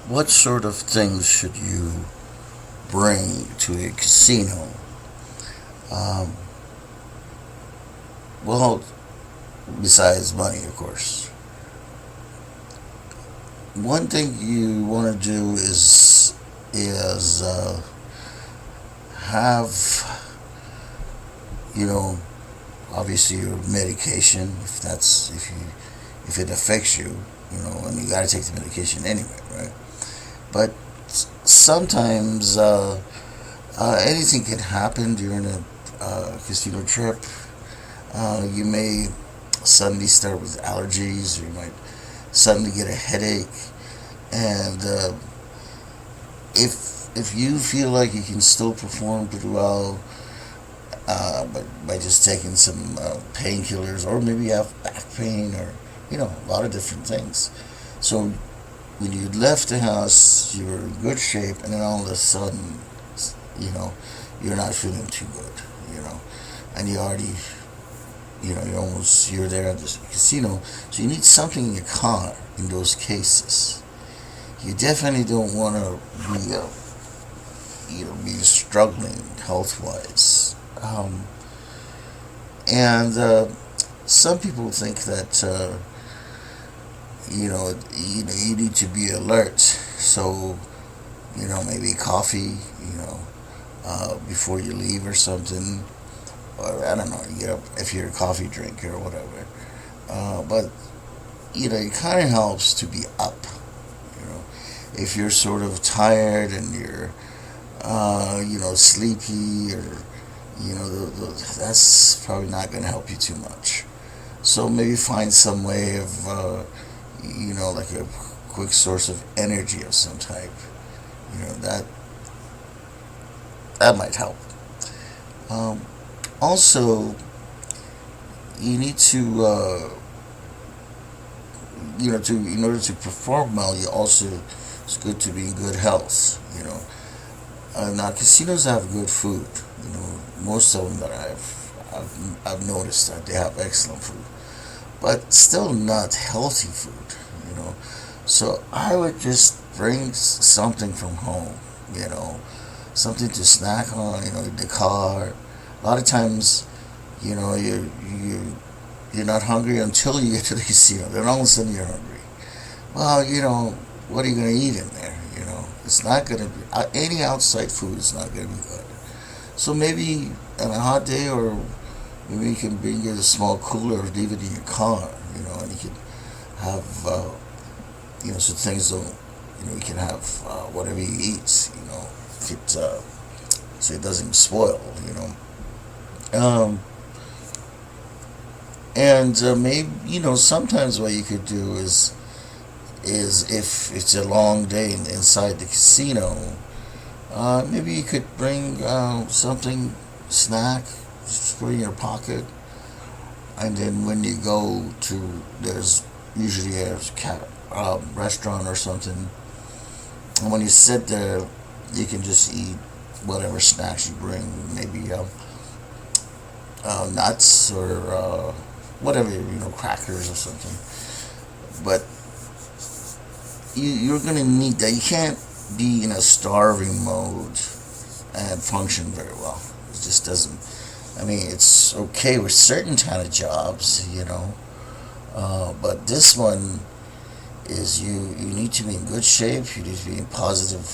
what sort of things should you bring to a casino? Um, well, besides money, of course. One thing you want to do is have, you know, obviously your medication, if it affects you, and you got to take the medication anyway, right? But sometimes anything can happen during a casino trip. You may suddenly start with allergies, or you might suddenly get a headache, and if you feel like you can still perform pretty well, but by just taking some painkillers, or maybe you have back pain, or a lot of different things. So when you left the house, you were in good shape, and then all of a sudden, you know, you're not feeling too good, and you already, you're there at the casino, so you need something in your car in those cases. You definitely don't want to be, be struggling health-wise. And some people think that, you need to be alert. So, maybe coffee, before you leave or something. Or I don't know, you get up if you're a coffee drinker or whatever. But, it kind of helps to be up. If you're sort of tired and you're, sleepy, or, that's probably not going to help you too much. So maybe find some way of, like a quick source of energy of some type. That might help. Also, you need to, in order to perform well, it's good to be in good health. Now casinos have good food. Most of them that I've noticed that they have excellent food, but still not healthy food. So I would just bring something from home. Something to snack on. In the car. A lot of times, you're not hungry until you get to the casino. Then all of a sudden you're hungry. Well, what are you going to eat in there? It's not going to be any outside food is not going to be good. So maybe on a hot day, or maybe you can bring a small cooler or leave it in your car. And you can have, so things don't, you can have whatever you eat. If it, so it doesn't spoil. Um, and maybe sometimes what you could do is if it's a long day inside the casino, maybe you could bring something snack, just put it in your pocket, and then when you go to there's usually a restaurant or something, and when you sit there, you can just eat whatever snacks you bring, maybe nuts or whatever, crackers or something. But you're going to need that. You can't be in a starving mode and function very well. It just doesn't. I mean, it's okay with certain kind of jobs, but this one is you need to be in good shape. You need to be in positive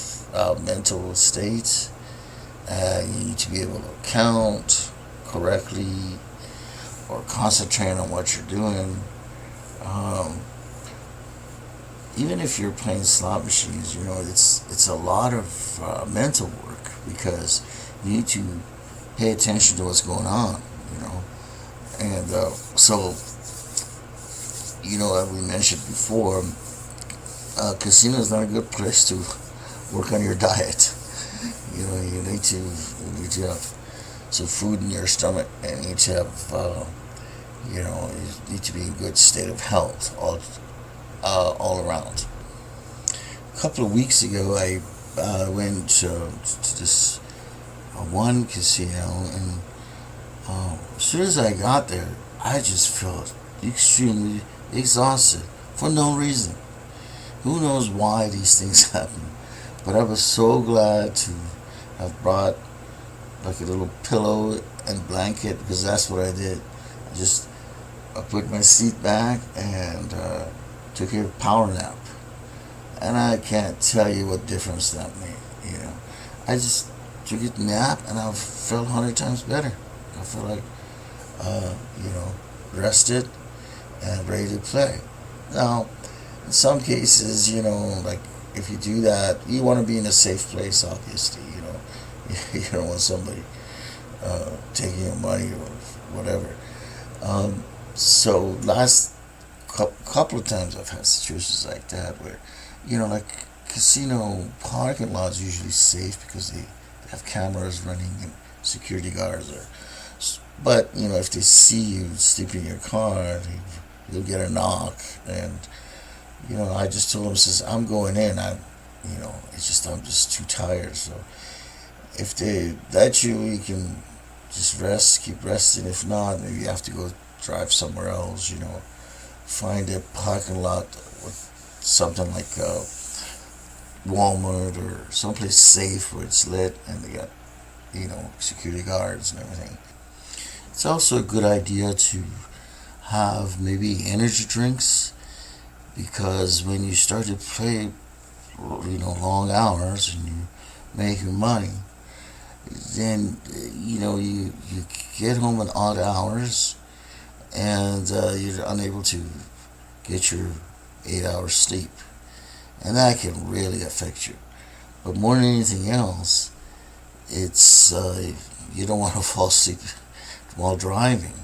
mental state. You need to be able to count correctly or concentrate on what you're doing. Even if you're playing slot machines, it's a lot of mental work, because you need to pay attention to what's going on, and so as we mentioned before, casino is not a good place to work on your diet. You need to have some food in your stomach, and you need to have you need to be in good state of health all around. A couple of weeks ago, I went to this one casino, and as soon as I got there, I just felt extremely exhausted for no reason. Who knows why these things happen? But I was so glad to have brought like a little pillow and blanket, because that's what I did. I put my seat back and took a power nap, and I can't tell you what difference that made. You know, I just took a nap and I felt 100 times better. I felt like uh, you know rested and ready to play. Now, in some cases, like if you do that, you want to be in a safe place. Obviously, you don't want somebody taking your money or whatever. So last couple of times I've had situations like that where, like casino parking lots usually safe because they have cameras running and security guards are. But if they see you sleeping in your car, you'll get a knock, and I just told them, says I'm going in. I'm just too tired. So if they let you, you can just rest, keep resting. If not, maybe you have to go drive somewhere else. Find a parking lot with something like Walmart or someplace safe where it's lit and they got security guards and everything. It's also a good idea to have maybe energy drinks, because when you start to play long hours and you make your money, then you get home at odd hours, and you're unable to get your 8 hours sleep, and that can really affect you. But more than anything else, it's you don't want to fall asleep while driving.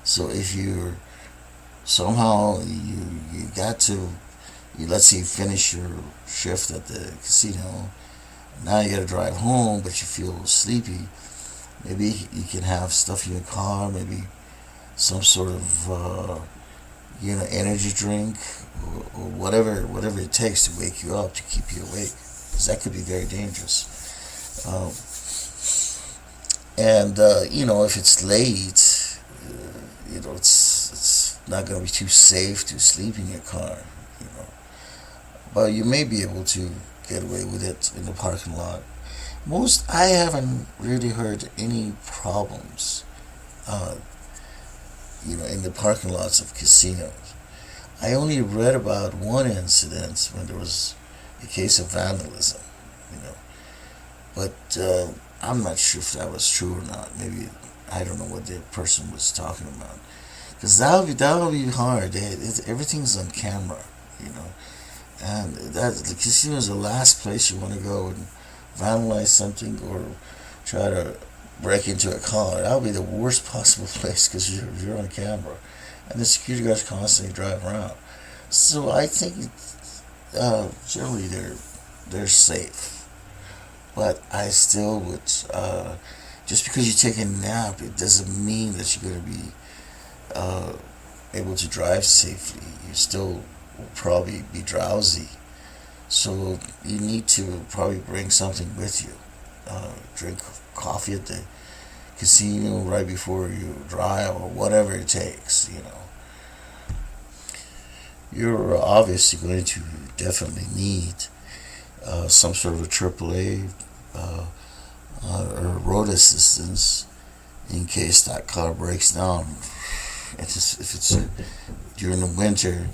So if you're somehow you got to, let's say you finish your shift at the casino, now you got to drive home, but you feel sleepy. Maybe you can have stuff in your car, maybe some sort of energy drink, or whatever it takes to wake you up, to keep you awake, because that could be very dangerous. And if it's late, it's not going to be too safe to sleep in your car. But you may be able to get away with it in the parking lot. I haven't really heard any problems, in the parking lots of casinos. I only read about one incident when there was a case of vandalism, but I'm not sure if that was true or not. Maybe I don't know what the person was talking about, because that would be hard. Everything's on camera, and the casino is the last place you want to go and vandalize something or try to break into a car. That would be the worst possible place, because you're on camera, and the security guards constantly drive around. So I think generally they're safe, but I still would. Just because you take a nap, it doesn't mean that you're going to be able to drive safely. You still will probably be drowsy. So you need to probably bring something with you. Drink coffee at the casino right before you drive, or whatever it takes. You're obviously going to definitely need some sort of a AAA or road assistance in case that car breaks down. If it's during the winter,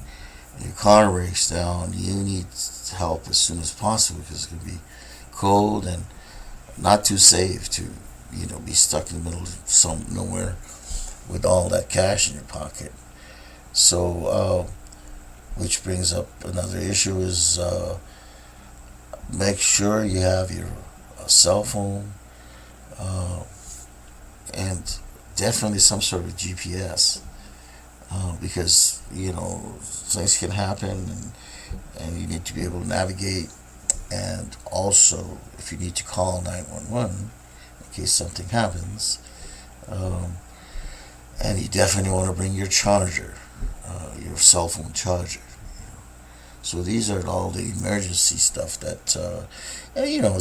your car breaks down, you need help as soon as possible, because it's going to be cold and not too safe to be stuck in the middle of nowhere with all that cash in your pocket. So which brings up another issue, is make sure you have your cell phone, and definitely some sort of GPS, because things can happen, and you need to be able to navigate. And also, if you need to call 911 in case something happens, and you definitely want to bring your charger, your cell phone charger. So these are all the emergency stuff that,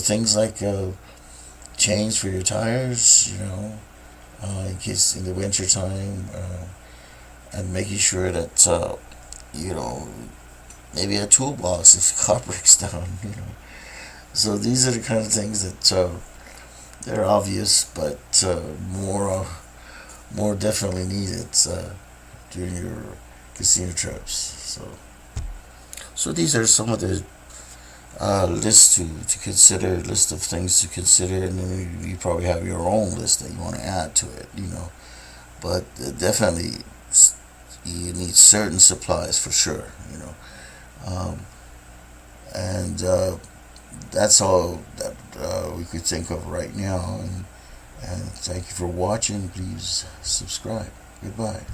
things like chains for your tires, in case in the winter time, and making sure that, maybe a toolbox if the car breaks down. So these are the kind of things that they're obvious, but more definitely needed during your casino trips. So these are some of the lists to consider, list of things to consider, and then you probably have your own list that you want to add to it. But definitely you need certain supplies for sure. And that's all that we could think of right now. And thank you for watching. Please subscribe. Goodbye.